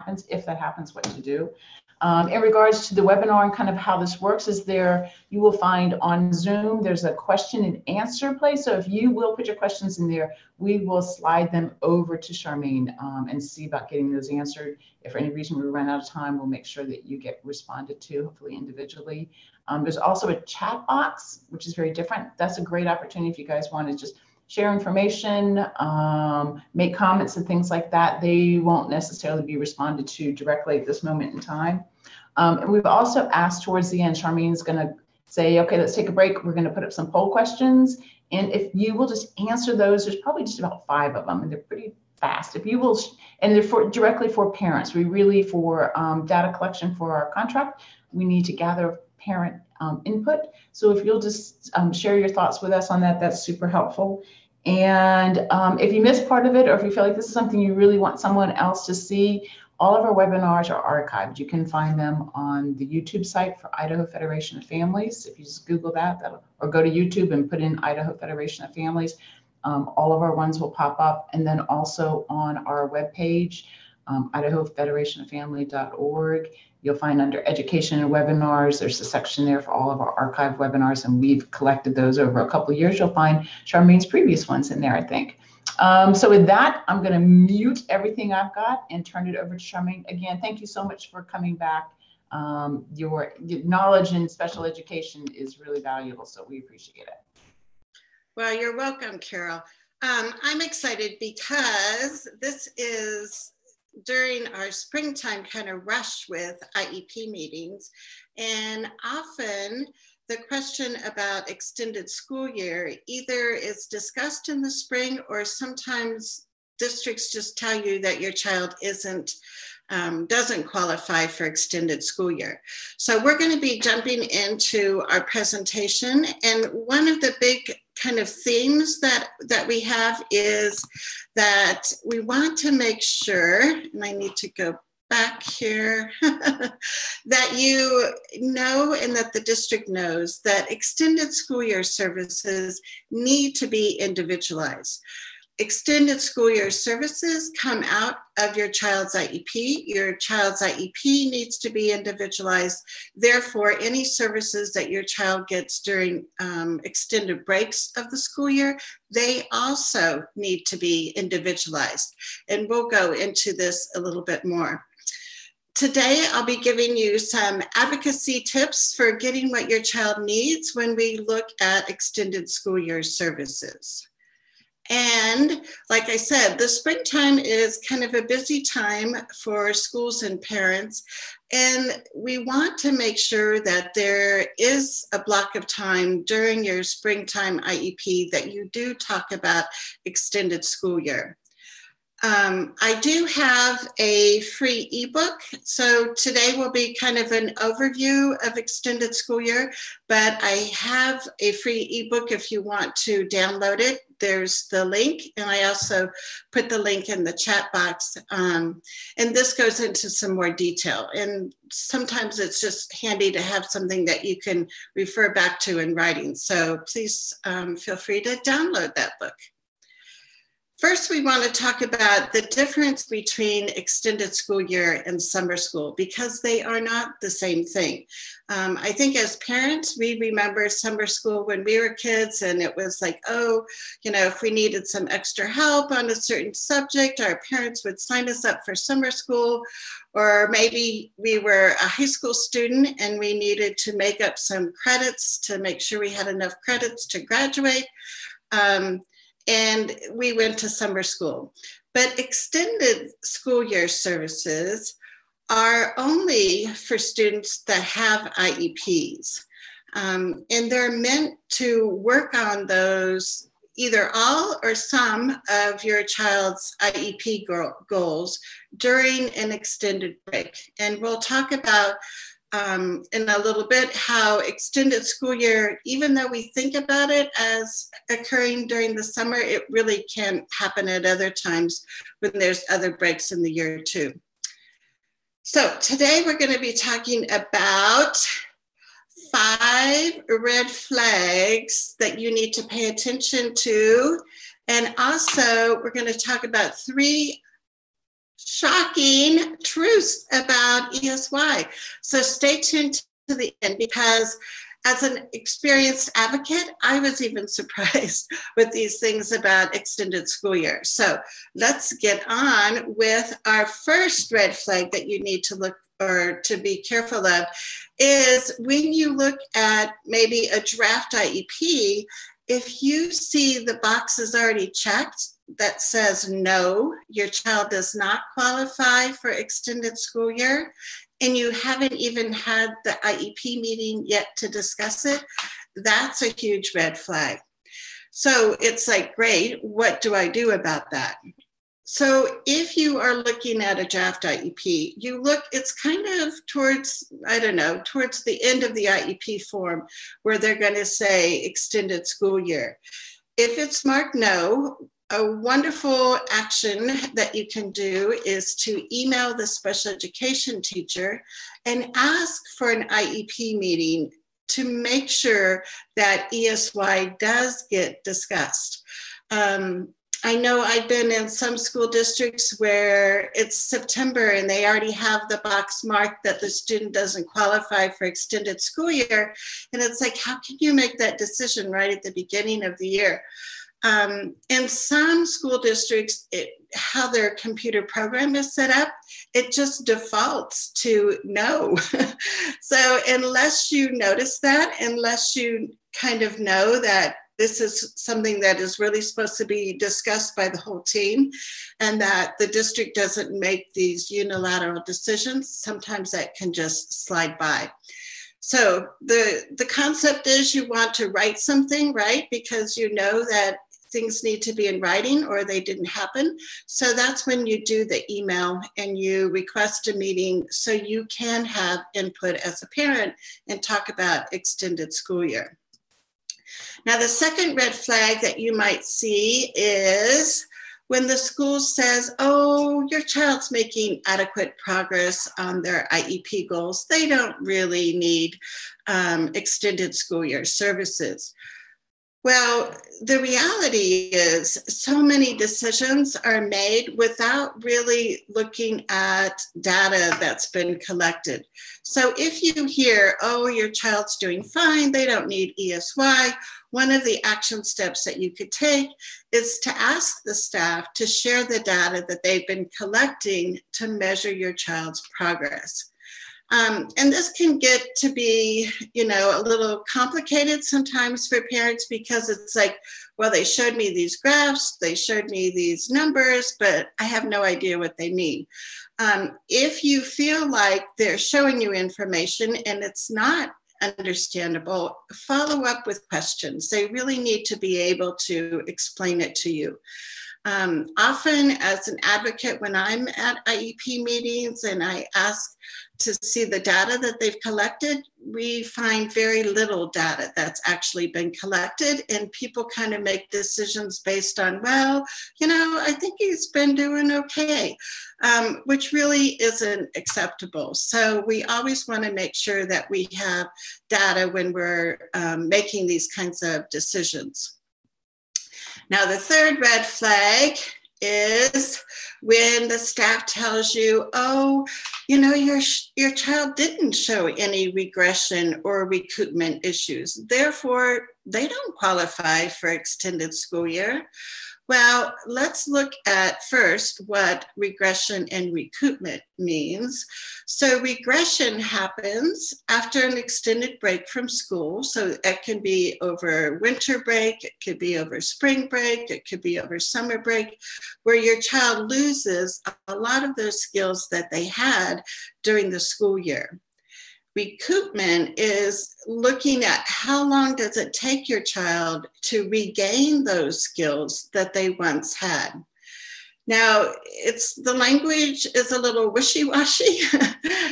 happens. If that happens, what to do. In regards to the webinar and kind of how this works is you will find on Zoom, there's a question and answer place. So if you will put your questions in there, we will slide them over to Charmaine and see about getting those answered. If for any reason we run out of time, we'll make sure that you get responded to, hopefully individually. There's also a chat box, which is very different. That's a great opportunity if you guys want to just share information, make comments and things like that. They won't necessarily be responded to directly at this moment in time. And we've also asked towards the end, Charmaine's going to say, okay, let's take a break. We're going to put up some poll questions. And if you will just answer those, there's probably just about 5 of them, and they're pretty fast. If you will, and they're directly for parents. We really, for data collection for our contract, we need to gather parent input. So if you'll just share your thoughts with us on that, that's super helpful. And if you missed part of it, or if you feel like this is something you really want someone else to see, all of our webinars are archived. You can find them on the YouTube site for Idaho Federation of Families. If you just Google that, or go to YouTube and put in Idaho Federation of Families, all of our ones will pop up. And then also on our webpage, IdahoFederationOfFamily.org. You'll find under Education and Webinars, there's a section there for all of our archived webinars, and we've collected those over a couple of years. You'll find Charmaine's previous ones in there, I think. So with that, I'm going to mute everything I've got and turn it over to Charmaine. Again, thank you so much for coming back. Your knowledge in special education is really valuable, so we appreciate it. Well, you're welcome, Carol. I'm excited because this is during our springtime kind of rush with IEP meetings, and often the question about extended school year either is discussed in the spring, or sometimes districts just tell you that your child doesn't qualify for extended school year. So we're going to be jumping into our presentation, and one of the big kind of themes that we have is that we want to make sure, and I need to go back here, that you know and that the district knows that extended school year services need to be individualized. Extended school year services come out of your child's IEP. Your child's IEP needs to be individualized. Therefore, any services that your child gets during extended breaks of the school year, they also need to be individualized. And we'll go into this a little bit more. Today, I'll be giving you some advocacy tips for getting what your child needs when we look at extended school year services. And like I said, the springtime is kind of a busy time for schools and parents. And we want to make sure that there is a block of time during your springtime IEP that you do talk about extended school year. I do have a free ebook. So today will be kind of an overview of extended school year, but I have a free ebook if you want to download it. There's the link, and I also put the link in the chat box. And this goes into some more detail. And sometimes it's just handy to have something that you can refer back to in writing. So please feel free to download that book. First, we want to talk about the difference between extended school year and summer school, because they are not the same thing. I think as parents, we remember summer school when we were kids, and it was like, oh, you know, if we needed some extra help on a certain subject, our parents would sign us up for summer school, or maybe we were a high school student and we needed to make up some credits to make sure we had enough credits to graduate. And we went to summer school. But extended school year services are only for students that have IEPs. And they're meant to work on those, either all or some of your child's IEP goals during an extended break. And we'll talk about in a little bit how extended school year, even though we think about it as occurring during the summer, it really can happen at other times when there's other breaks in the year too. So today we're going to be talking about 5 red flags that you need to pay attention to. And also we're going to talk about 3 shocking truths about ESY. So stay tuned to the end, because as an experienced advocate, I was even surprised with these things about extended school year. So let's get on with our first red flag that you need to look or to be careful of is when you look at maybe a draft IEP, if you see the boxes already checked that says no, your child does not qualify for extended school year, and you haven't even had the IEP meeting yet to discuss it, that's a huge red flag. So it's like, great, what do I do about that? So if you are looking at a draft IEP, you look, it's kind of towards, I don't know, towards the end of the IEP form where they're going to say extended school year. If it's marked no, a wonderful action that you can do is to email the special education teacher and ask for an IEP meeting to make sure that ESY does get discussed. I know I've been in some school districts where it's September and they already have the box marked that the student doesn't qualify for extended school year. And it's like, how can you make that decision right at the beginning of the year? In some school districts, how their computer program is set up, it just defaults to no. So unless you notice that, unless you kind of know that this is something that is really supposed to be discussed by the whole team and that the district doesn't make these unilateral decisions, sometimes that can just slide by. So the concept is you want to write something, right? Because you know that things need to be in writing or they didn't happen. So that's when you do the email and you request a meeting so you can have input as a parent and talk about extended school year. Now, the second red flag that you might see is when the school says, oh, your child's making adequate progress on their IEP goals. They don't really need extended school year services. Well, the reality is so many decisions are made without really looking at data that's been collected. So if you hear, oh, your child's doing fine, they don't need ESY, one of the action steps that you could take is to ask the staff to share the data that they've been collecting to measure your child's progress. And this can get to be, a little complicated sometimes for parents because it's like, well, they showed me these graphs, they showed me these numbers, but I have no idea what they mean. If you feel like they're showing you information and it's not understandable, follow up with questions. They really need to be able to explain it to you. Often as an advocate, when I'm at IEP meetings and I ask to see the data that they've collected, we find very little data that's actually been collected, and people kind of make decisions based on, well, I think he's been doing okay, which really isn't acceptable. So we always want to make sure that we have data when we're making these kinds of decisions. Now, the third red flag is when the staff tells you, oh, your child didn't show any regression or recoupment issues. Therefore, they don't qualify for extended school year. Well, let's look at first what regression and recoupment means. So regression happens after an extended break from school. So it can be over winter break, it could be over spring break, it could be over summer break, where your child loses a lot of those skills that they had during the school year. Recoupment is looking at how long does it take your child to regain those skills that they once had. Now, the language is a little wishy-washy,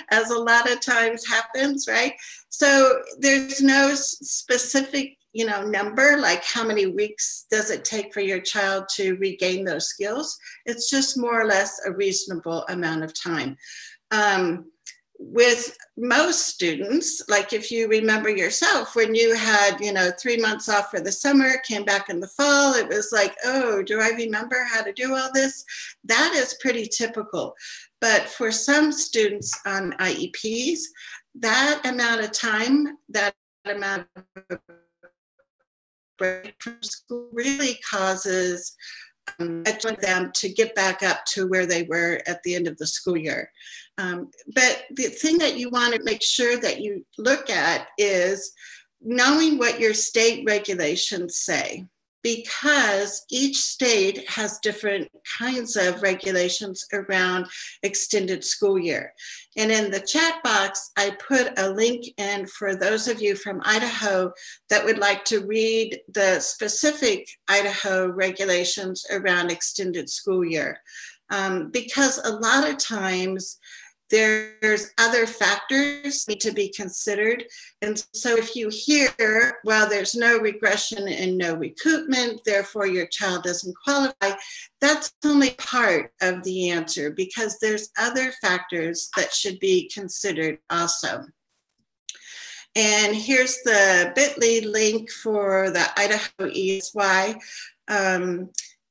as a lot of times happens, right? So there's no specific, number, like how many weeks does it take for your child to regain those skills? It's just more or less a reasonable amount of time. with most students, like if you remember yourself, when you had, 3 months off for the summer, came back in the fall, it was like, oh, do I remember how to do all this? That is pretty typical. But for some students on IEPs, that amount of time, that amount of break from school really causes them to get back up to where they were at the end of the school year. But the thing that you want to make sure that you look at is knowing what your state regulations say, because each state has different kinds of regulations around extended school year. And in the chat box, I put a link in for those of you from Idaho that would like to read the specific Idaho regulations around extended school year. Because a lot of times, there's other factors need to be considered. And so if you hear, well, there's no regression and no recoupment, therefore your child doesn't qualify, that's only part of the answer, because there's other factors that should be considered also. And here's the bit.ly link for the Idaho ESY.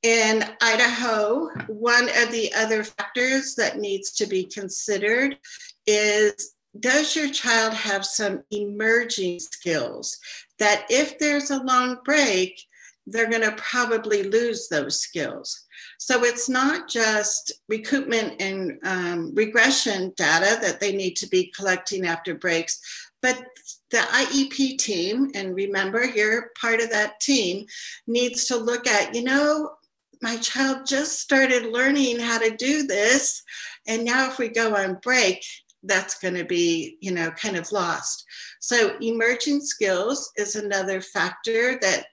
In Idaho, one of the other factors that needs to be considered is, does your child have some emerging skills that if there's a long break, they're going to probably lose those skills? So it's not just recoupment and regression data that they need to be collecting after breaks, but the IEP team, and remember, you're part of that team, needs to look at, my child just started learning how to do this, and now if we go on break, that's going to be, kind of lost. So emerging skills is another factor that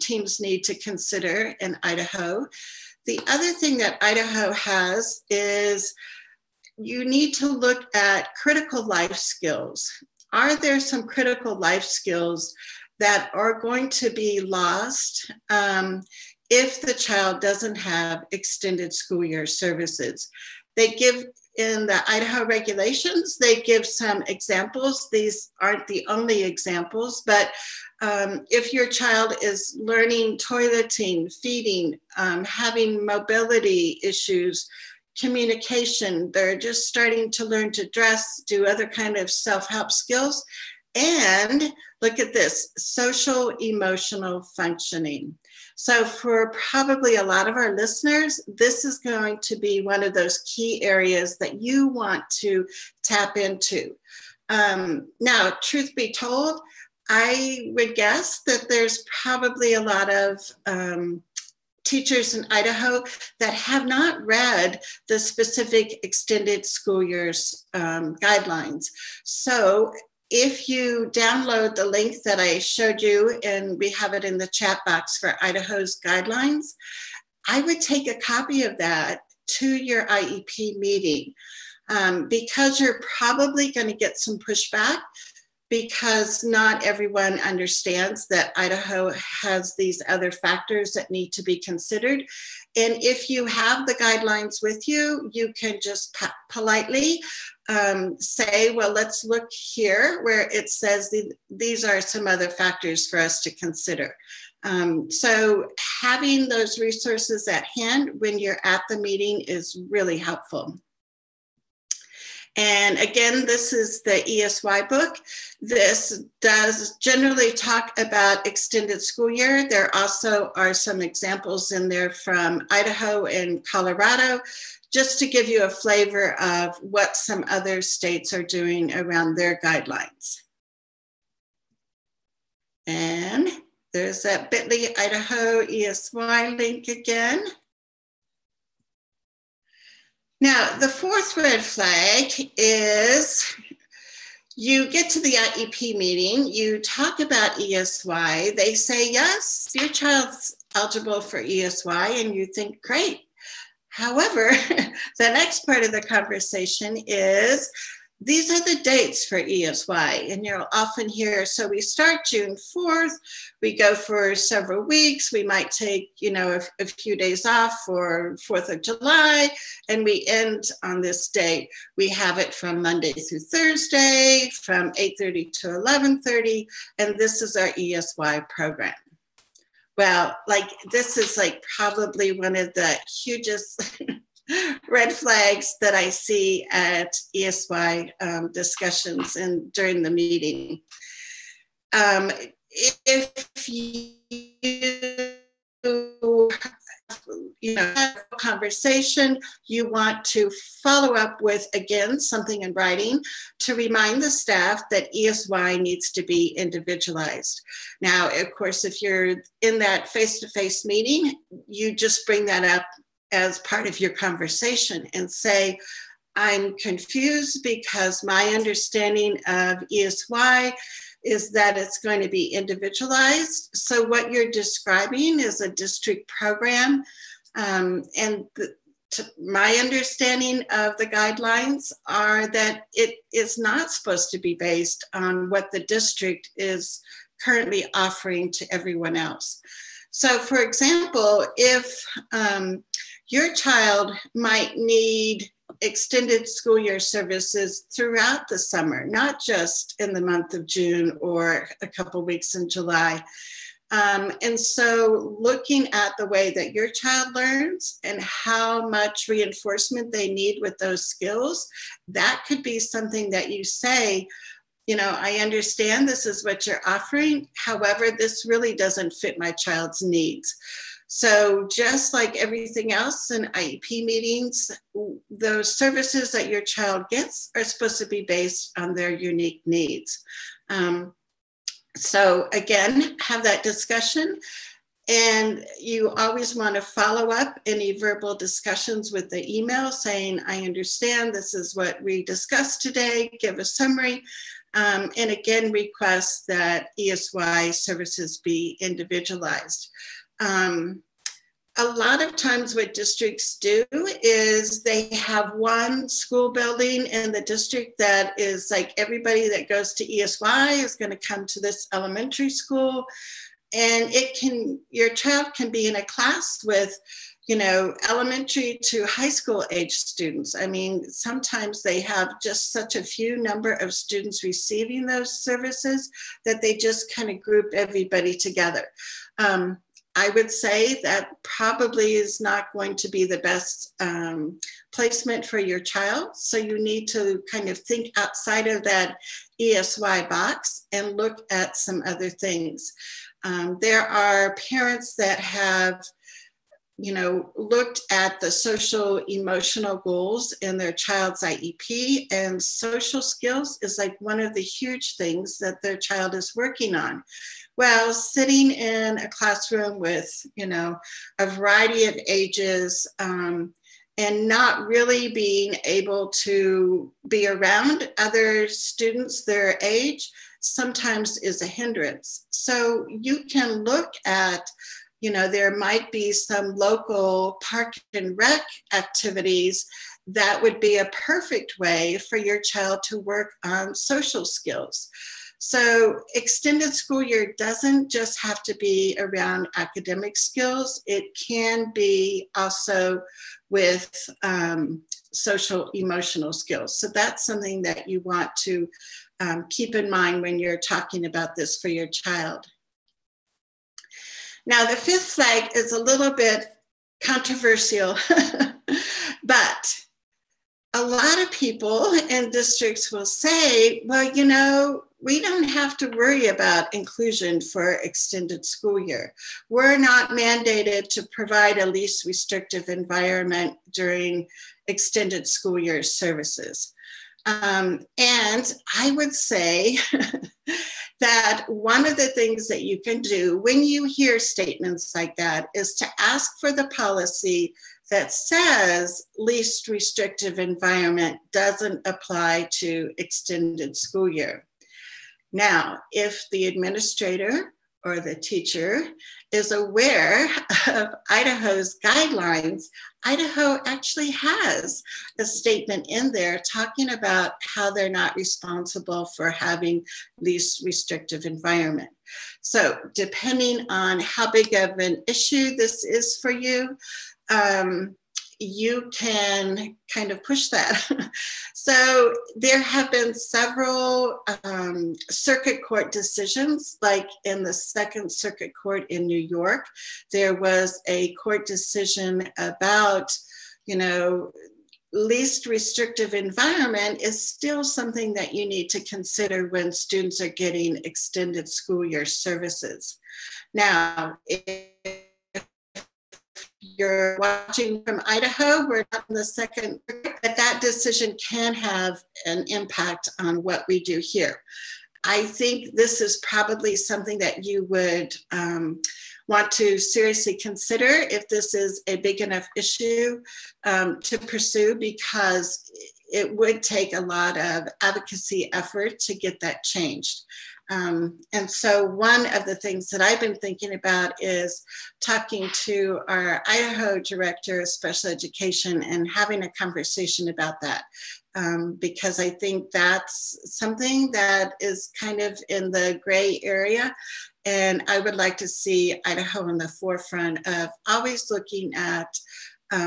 teams need to consider in Idaho. The other thing that Idaho has is you need to look at critical life skills. Are there some critical life skills that are going to be lost if the child doesn't have extended school year services? They give, in the Idaho regulations, they give some examples. These aren't the only examples, but if your child is learning toileting, feeding, having mobility issues, communication, they're just starting to learn to dress, do other kind of self-help skills, and look at this, social emotional functioning. So for probably a lot of our listeners, this is going to be one of those key areas that you want to tap into. Now, truth be told, I would guess that there's probably a lot of teachers in Idaho that have not read the specific extended school years guidelines. So if you download the link that I showed you, and we have it in the chat box for Idaho's guidelines, I would take a copy of that to your IEP meeting, because you're probably going to get some pushback, because not everyone understands that Idaho has these other factors that need to be considered. And if you have the guidelines with you, you can just politely say, well, let's look here where it says these are some other factors for us to consider. So having those resources at hand when you're at the meeting is really helpful. And again, this is the ESY book. This does generally talk about extended school year. There also are some examples in there from Idaho and Colorado, just to give you a flavor of what some other states are doing around their guidelines. And there's that bit.ly Idaho ESY link again. Now, the fourth red flag is you get to the IEP meeting, you talk about ESY, they say, yes, your child's eligible for ESY, and you think, great. However, the next part of the conversation is these are the dates for ESY, and you'll often hear, so we start June 4th, we go for several weeks, we might take, a few days off for 4th of July, and we end on this date. We have it from Monday through Thursday, from 8:30 to 11:30, and this is our ESY program. Well, this is probably one of the hugest red flags that I see at ESY discussions and during the meeting. If you have a conversation, you want to follow up with, again, something in writing to remind the staff that ESY needs to be individualized. Now, of course, if you're in that face-to-face meeting, you just bring that up as part of your conversation and say, I'm confused because my understanding of ESY is that it's going to be individualized. So what you're describing is a district program. My understanding of the guidelines are that it is not supposed to be based on what the district is currently offering to everyone else. So for example, if your child might need extended school year services throughout the summer, not just in the month of June or a couple weeks in July. And so looking at the way that your child learns and how much reinforcement they need with those skills, that could be something that you say, I understand this is what you're offering. However, this really doesn't fit my child's needs. So just like everything else in IEP meetings, those services that your child gets are supposed to be based on their unique needs. So again, have that discussion. And you always want to follow up any verbal discussions with the email saying, I understand this is what we discussed today, give a summary. And again, request that ESY services be individualized. A lot of times what districts do is they have one school building in the district that is like everybody that goes to ESY is going to come to this elementary school. And your child can be in a class with, elementary to high school age students. I mean, sometimes they have just such a few number of students receiving those services that they just kind of group everybody together. I would say that probably is not going to be the best placement for your child. So you need to kind of think outside of that ESY box and look at some other things. There are parents that have, looked at the social emotional goals in their child's IEP, and social skills is like one of the huge things that their child is working on. Well, sitting in a classroom with, a variety of ages and not really being able to be around other students their age sometimes is a hindrance. So you can look at, there might be some local park and rec activities that would be a perfect way for your child to work on social skills. So extended school year doesn't just have to be around academic skills. It can be also with social emotional skills. So that's something that you want to keep in mind when you're talking about this for your child. Now, the fifth flag is a little bit controversial, but a lot of people in districts will say, well, we don't have to worry about inclusion for extended school year. We're not mandated to provide a least restrictive environment during extended school year services. And I would say that one of the things that you can do when you hear statements like that is to ask for the policy that says least restrictive environment doesn't apply to extended school year. Now, if the administrator or the teacher is aware of Idaho's guidelines, Idaho actually has a statement in there talking about how they're not responsible for having least restrictive environment. So depending on how big of an issue this is for you, you can kind of push that. So there have been several circuit court decisions, like in the Second Circuit Court in New York, there was a court decision about, you know, least restrictive environment is still something that you need to consider when students are getting extended school year services. Now, if you're watching from Idaho, we're not in the Second, but that decision can have an impact on what we do here. I think this is probably something that you would want to seriously consider if this is a big enough issue to pursue, because it would take a lot of advocacy effort to get that changed. And so one of the things that I've been thinking about is talking to our Idaho Director of Special Education and having a conversation about that. Because I think that's something that is kind of in the gray area. And I would like to see Idaho in the forefront of always looking at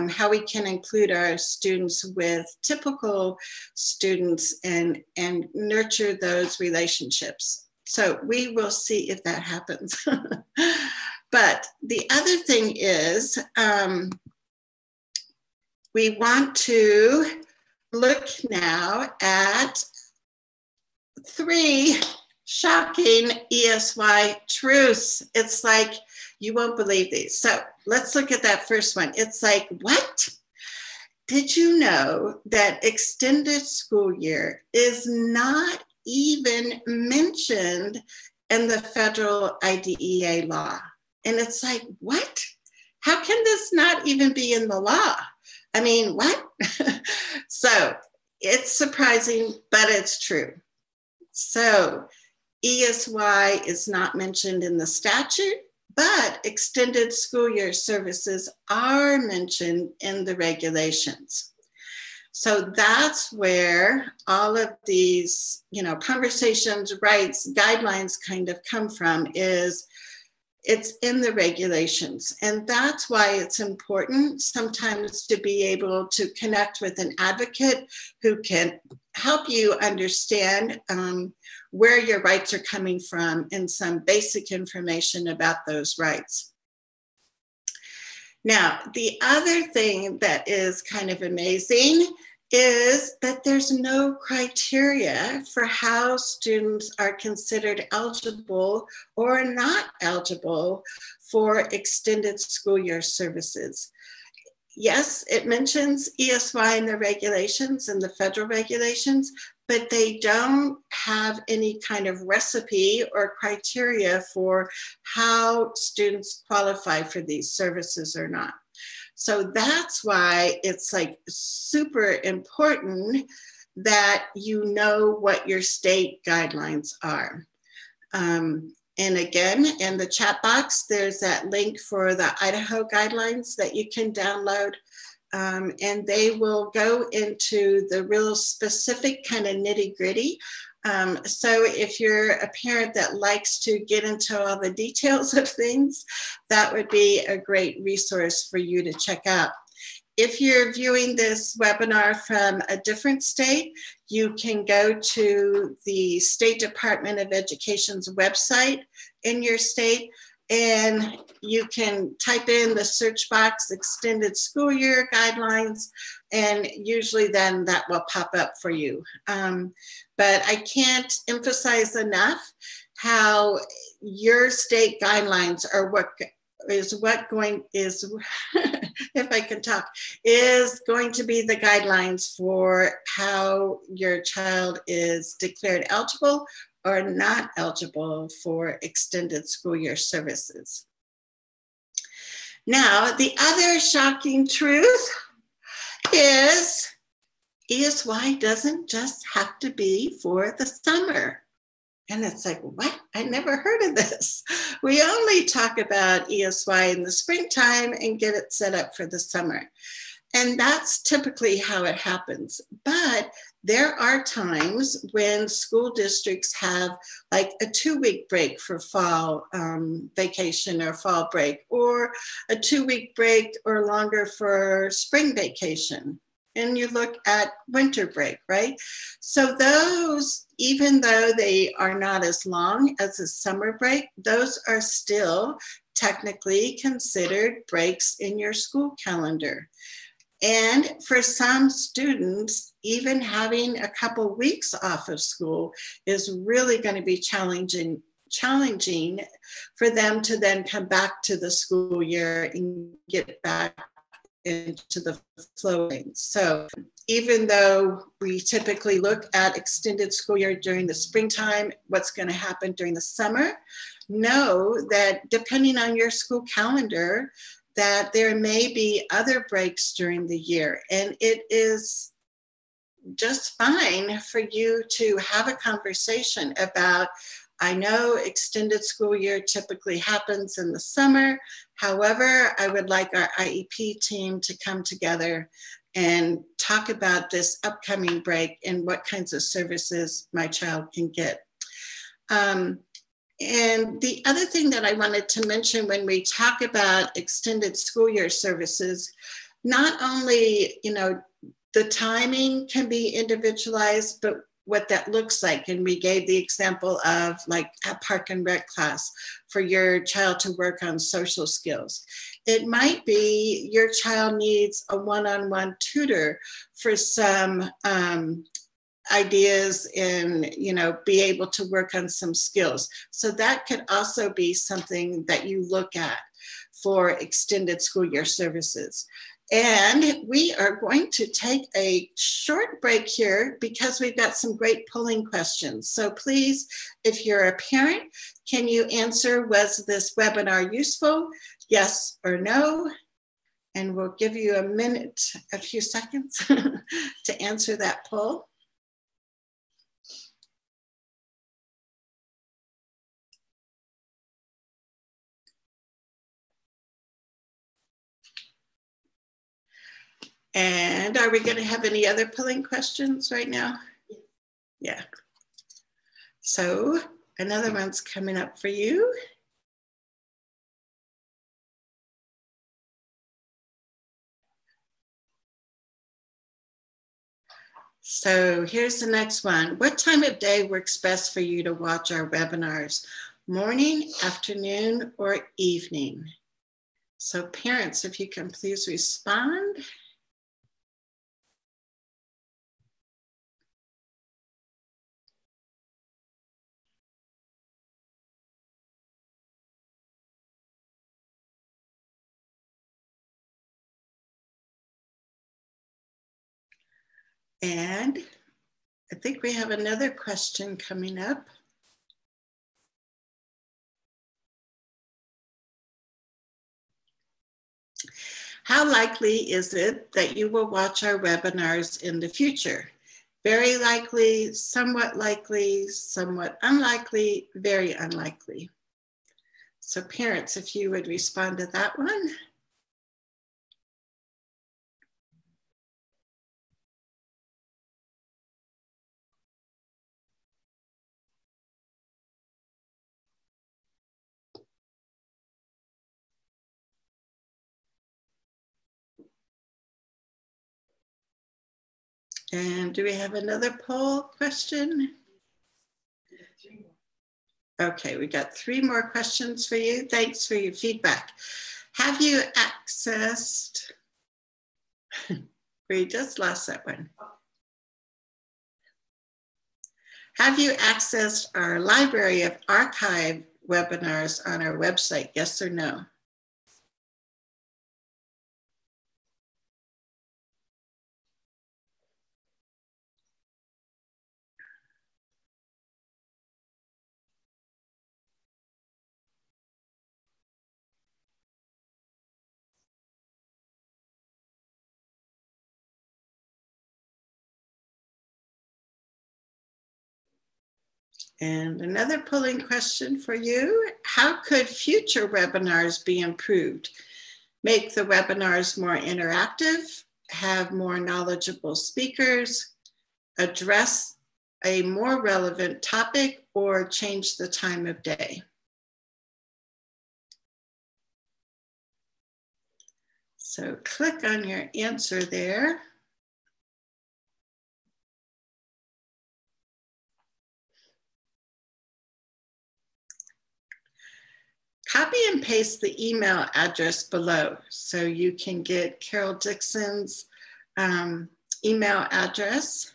how we can include our students with typical students and nurture those relationships. So we will see if that happens. But the other thing is we want to look now at 3 shocking ESY truths. It's like, you won't believe these. So let's look at that first one. It's like, what? Did you know that extended school year is not even mentioned in the federal IDEA law? And it's like, what? How can this not even be in the law? I mean, what? So it's surprising, but it's true. So ESY is not mentioned in the statute, but extended school year services are mentioned in the regulations. So that's where all of these, you know, conversations, rights, guidelines kind of come from, is it's in the regulations. And that's why it's important sometimes to be able to connect with an advocate who can help you understand where your rights are coming from and some basic information about those rights. Now, the other thing that is kind of amazing is that there's no criteria for how students are considered eligible or not eligible for extended school year services. Yes, it mentions ESY in the regulations and the federal regulations, but they don't have any kind of recipe or criteria for how students qualify for these services or not. So that's why it's like super important that you know what your state guidelines are. And again, in the chat box, there's that link for the Idaho guidelines that you can download. And they will go into the real specific kind of nitty gritty. So if you're a parent that likes to get into all the details of things, that would be a great resource for you to check out. If you're viewing this webinar from a different state, you can go to the State Department of Education's website in your state, and you can type in the search box extended school year guidelines, and usually then that will pop up for you. But I can't emphasize enough how your state guidelines are if I can talk, is going to be the guidelines for how your child is declared eligible or not eligible for extended school year services. Now, the other shocking truth is ESY doesn't just have to be for the summer. And it's like, what? I never heard of this. We only talk about ESY in the springtime and get it set up for the summer. And that's typically how it happens. But there are times when school districts have like a 2-week break for fall vacation or fall break, or a 2-week break or longer for spring vacation. And you look at winter break, right? So those, even though they are not as long as a summer break, those are still technically considered breaks in your school calendar. And for some students, even having a couple weeks off of school is really going to be challenging for them to then come back to the school year and get back into the flow. So even though we typically look at extended school year during the springtime, what's going to happen during the summer, know that depending on your school calendar, that there may be other breaks during the year. And it is just fine for you to have a conversation about, I know extended school year typically happens in the summer. However, I would like our IEP team to come together and talk about this upcoming break and what kinds of services my child can get. And the other thing that I wanted to mention when we talk about extended school year services, not only, the timing can be individualized, but what that looks like. And we gave the example of like a park and rec class for your child to work on social skills. It might be your child needs a one-on-one tutor for some ideas and be able to work on some skills. So that could also be something that you look at for extended school year services. And we are going to take a short break here because we've got some great polling questions. So please, if you're a parent, can you answer, was this webinar useful? Yes or no? And we'll give you a minute, a few seconds to answer that poll. And are we going to have any other polling questions right now? Yeah. So another one's coming up for you. So here's the next one. What time of day works best for you to watch our webinars? Morning, afternoon, or evening? So parents, if you can please respond. And I think we have another question coming up. How likely is it that you will watch our webinars in the future? Very likely, somewhat unlikely, very unlikely. So parents, if you would respond to that one. And do we have another poll question? Okay, we got 3 more questions for you. Thanks for your feedback. Have you accessed, we just lost that one. Have you accessed our library of archive webinars on our website, yes or no? And another polling question for you. How could future webinars be improved? Make the webinars more interactive, have more knowledgeable speakers, address a more relevant topic, or change the time of day? So click on your answer there. Copy and paste the email address below so you can get Carol Dixon's email address.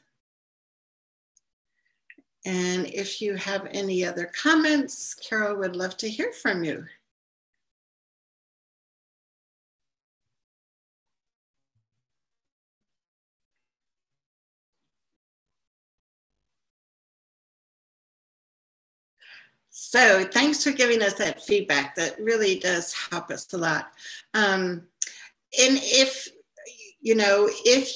And if you have any other comments, Carol would love to hear from you. So thanks for giving us that feedback. That really does help us a lot. And if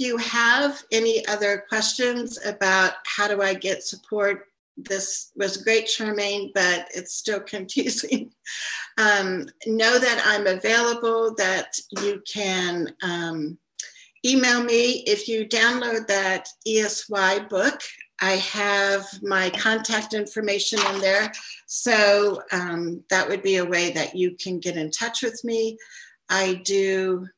you have any other questions about how do I get support, this was great, Charmaine, but it's still confusing. Know that I'm available, that you can email me. If you download that ESY book, I have my contact information in there. So that would be a way that you can get in touch with me. I do.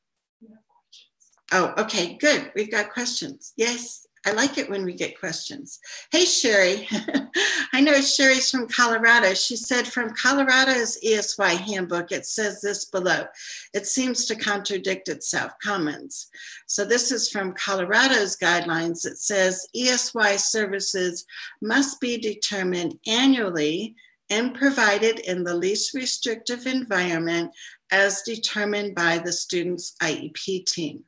Oh, okay, good. We've got questions. Yes, I like it when we get questions. Hey, Sherry. I know Sherry's from Colorado. She said from Colorado's ESY handbook, it says this below. It seems to contradict itself. Comments. So this is from Colorado's guidelines. It says ESY services must be determined annually and provided in the least restrictive environment as determined by the student's IEP team.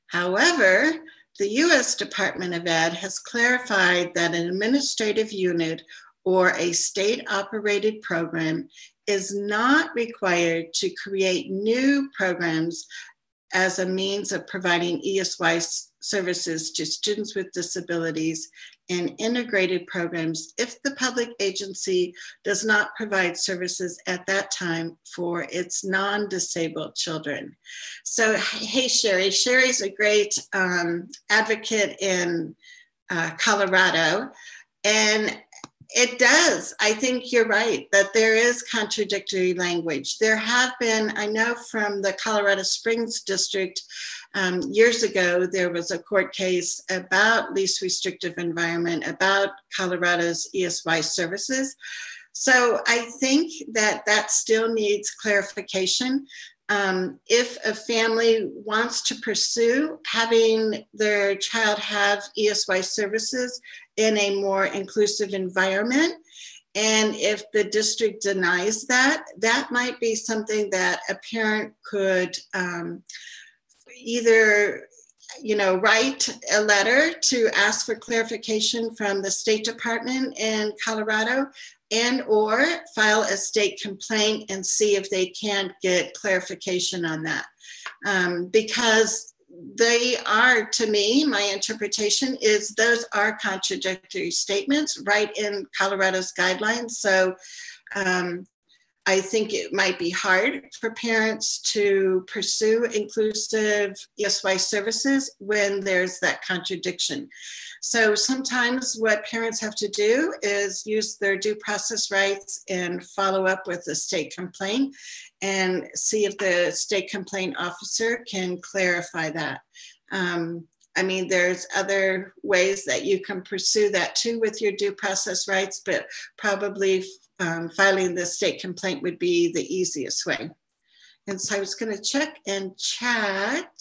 However, the U.S. Department of Ed has clarified that an administrative unit or a state-operated program is not required to create new programs as a means of providing ESY services to students with disabilities and integrated programs if the public agency does not provide services at that time for its non-disabled children. So, hey, Sherry. Sherry's a great advocate in Colorado, and it does. I think you're right that there is contradictory language. There have been, I know from the Colorado Springs district, years ago, there was a court case about least restrictive environment, about Colorado's ESY services. So I think that that still needs clarification. If a family wants to pursue having their child have ESY services in a more inclusive environment, and if the district denies that, that might be something that a parent could either write a letter to ask for clarification from the State Department in Colorado, and or file a state complaint and see if they can't get clarification on that. Because they are, to me, my interpretation is those are contradictory statements right in Colorado's guidelines. So I think it might be hard for parents to pursue inclusive ESY services when there's that contradiction. So sometimes what parents have to do is use their due process rights and follow up with a state complaint and see if the state complaint officer can clarify that. I mean, there's other ways that you can pursue that too with your due process rights, but probably filing the state complaint would be the easiest way. And so I was going to check and chat.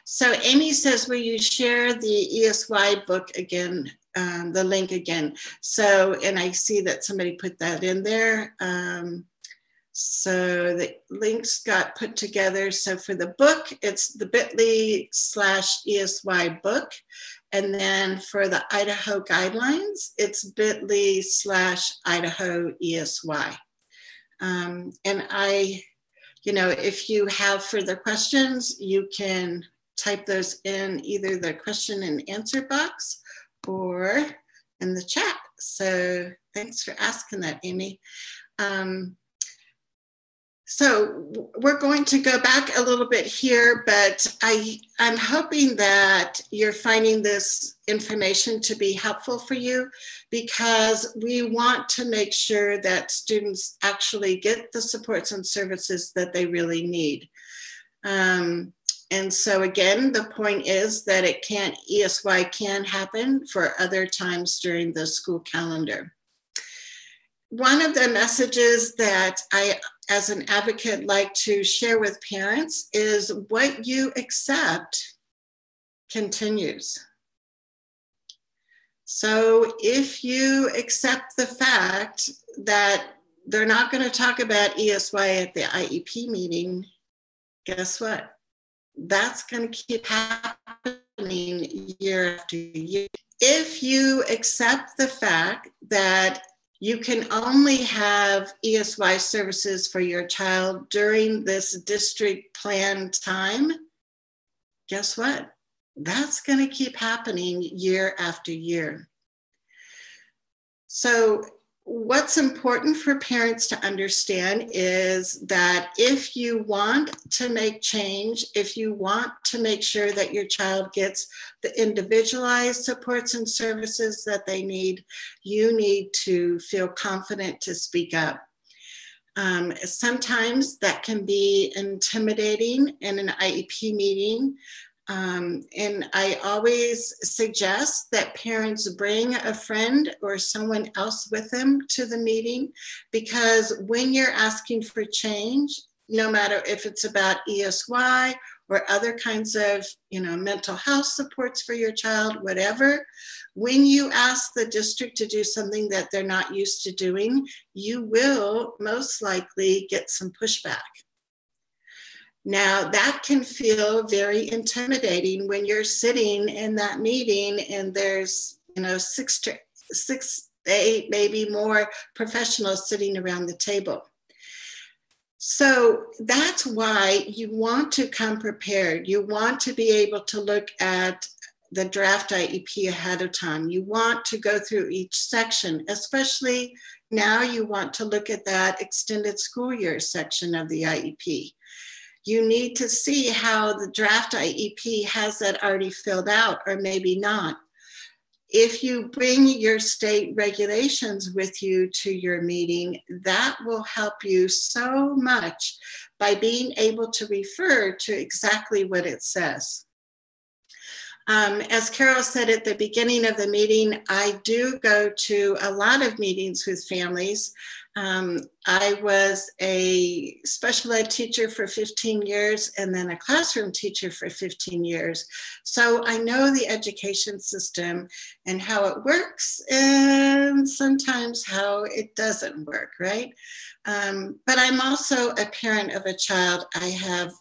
So Amy says, will you share the ESY book again, the link again? So, and I see that somebody put that in there. So the links got put together. So for the book, it's the bit.ly/ESY book. And then for the Idaho guidelines, it's bit.ly/Idaho ESY. And if you have further questions, you can type those in either the question and answer box or in the chat. So thanks for asking that, Amy. So we're going to go back a little bit here, but I'm hoping that you're finding this information to be helpful for you, because we want to make sure that students actually get the supports and services that they really need. And so again, the point is that ESY can happen for other times during the school calendar. One of the messages that I, as an advocate, like to share with parents is what you accept continues. So if you accept the fact that they're not going to talk about ESY at the IEP meeting, guess what? That's going to keep happening year after year. If you accept the fact that you can only have ESY services for your child during this district plan time, guess what? That's going to keep happening year after year. So what's important for parents to understand is that if you want to make change, if you want to make sure that your child gets the individualized supports and services that they need, you need to feel confident to speak up. Sometimes that can be intimidating in an IEP meeting. And I always suggest that parents bring a friend or someone else with them to the meeting, because when you're asking for change, no matter if it's about ESY or other kinds of, mental health supports for your child, whatever, when you ask the district to do something that they're not used to doing, you will most likely get some pushback. Now, that can feel very intimidating when you're sitting in that meeting and there's, 6 to 8, maybe more professionals sitting around the table. So that's why you want to come prepared. You want to be able to look at the draft IEP ahead of time. You want to go through each section, especially now you want to look at that extended school year section of the IEP. You need to see how the draft IEP has that already filled out, or maybe not. If you bring your state regulations with you to your meeting, that will help you so much by being able to refer to exactly what it says. As Carol said at the beginning of the meeting, I do go to a lot of meetings with families. I was a special ed teacher for 15 years and then a classroom teacher for 15 years. So I know the education system and how it works and sometimes how it doesn't work, right? But I'm also a parent of a child. I have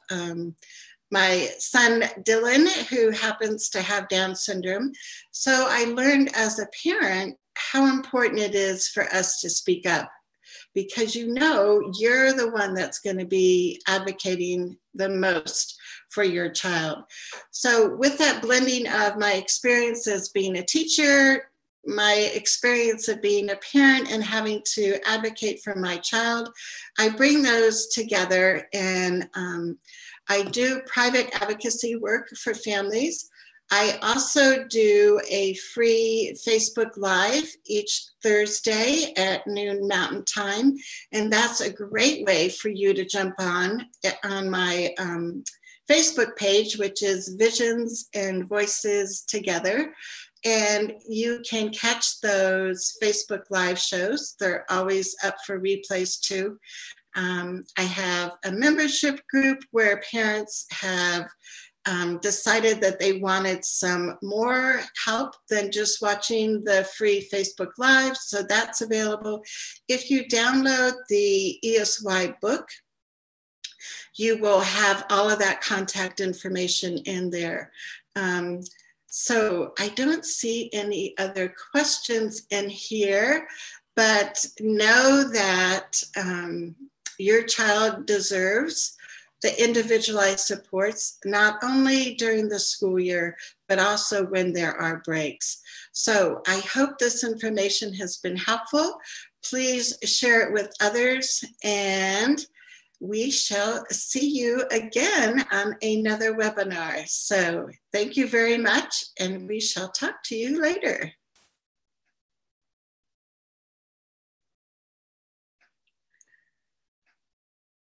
my son, Dylan, who happens to have Down syndrome. So I learned as a parent how important it is for us to speak up, because you're the one that's going to be advocating the most for your child. So with that blending of my experience as being a teacher, my experience of being a parent and having to advocate for my child, I bring those together, and I do private advocacy work for families. I also do a free Facebook Live each Thursday at noon Mountain Time, and that's a great way for you to jump on my Facebook page, which is Visions and Voices Together. And you can catch those Facebook Live shows. They're always up for replays too. I have a membership group where parents have decided that they wanted some more help than just watching the free Facebook Live. So that's available. If you download the ESY book, you will have all of that contact information in there. So I don't see any other questions in here, but know that your child deserves the individualized supports, not only during the school year, but also when there are breaks. So I hope this information has been helpful. Please share it with others, and we shall see you again on another webinar. So thank you very much, and we shall talk to you later.